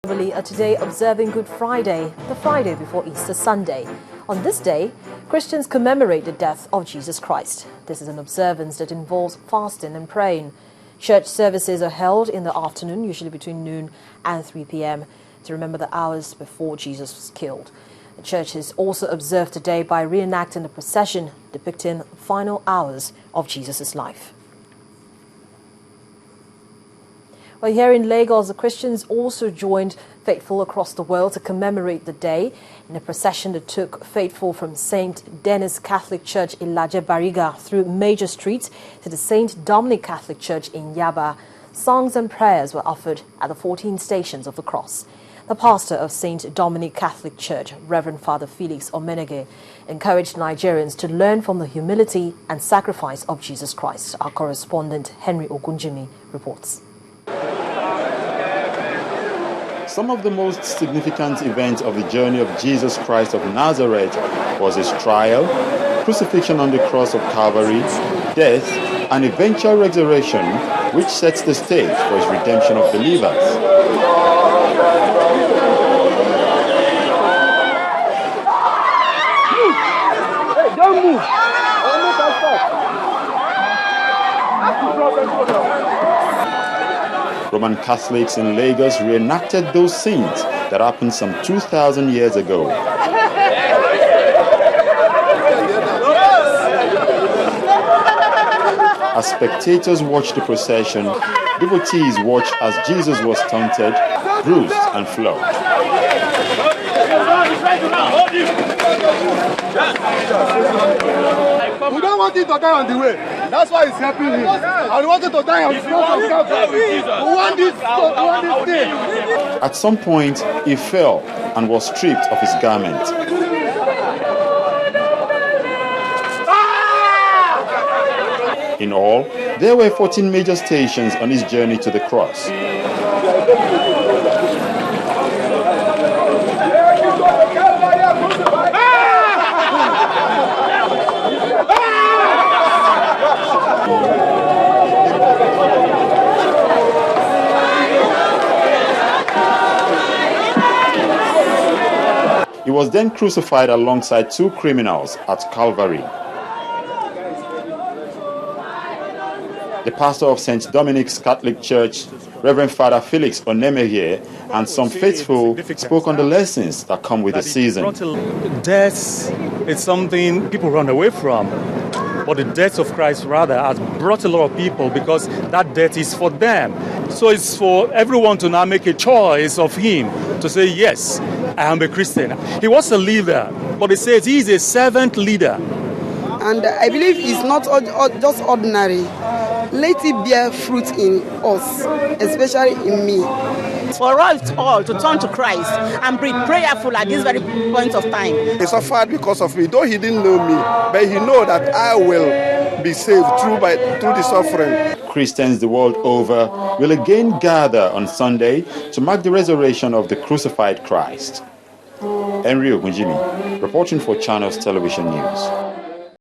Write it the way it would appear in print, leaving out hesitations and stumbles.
Are today observing Good Friday, the Friday before Easter Sunday. On this day, Christians commemorate the death of Jesus Christ. This is an observance that involves fasting and praying. Church services are held in the afternoon, usually between noon and 3 p.m, to remember the hours before Jesus was killed. The church is also observed today by reenacting the procession depicting the final hours of Jesus' life. Well, here in Lagos, the Christians also joined faithful across the world to commemorate the day in a procession that took faithful from Saint Denis Catholic Church, Ilaje-Bariga, through major streets to the Saint Dominic Catholic Church in Yaba. Songs and prayers were offered at the 14 stations of the cross. The pastor of Saint Dominic Catholic Church, Reverend Father Felix Omenege, encouraged Nigerians to learn from the humility and sacrifice of Jesus Christ. Our correspondent Henry Ogunjimi reports. Some of the most significant events of the journey of Jesus Christ of Nazareth was his trial, crucifixion on the cross of Calvary, death, and eventual resurrection, which sets the stage for his redemption of believers. Hey, don't move! Roman Catholics in Lagos reenacted those scenes that happened some 2,000 years ago. As spectators watched the procession, devotees watched as Jesus was taunted, bruised, and flogged. We don't want him to die on the way. That's why it's helping him. And we want him to die on the way. We want this thing. At some point, he fell and was stripped of his garment. In all, there were 14 major stations on his journey to the cross. He was then crucified alongside two criminals at Calvary. The pastor of Saint Dominic Catholic Church, Reverend Father Felix Onemeye, and some faithful spoke on the lessons that come with the season. Death is something people run away from, but the death of Christ rather has brought a lot of people because that death is for them. So it's for everyone to now make a choice of him to say, yes, I am a Christian. He was a leader, but he says he is a servant leader. And I believe it's not just ordinary. Let it bear fruit in us, especially in me. For us all to turn to Christ and be prayerful at this very point of time. He suffered because of me, though he didn't know me, but he knows that I will be saved through the suffering. Christians the world over will again gather on Sunday to mark the resurrection of the crucified Christ. Henry Ogunjimi, reporting for Channels Television News.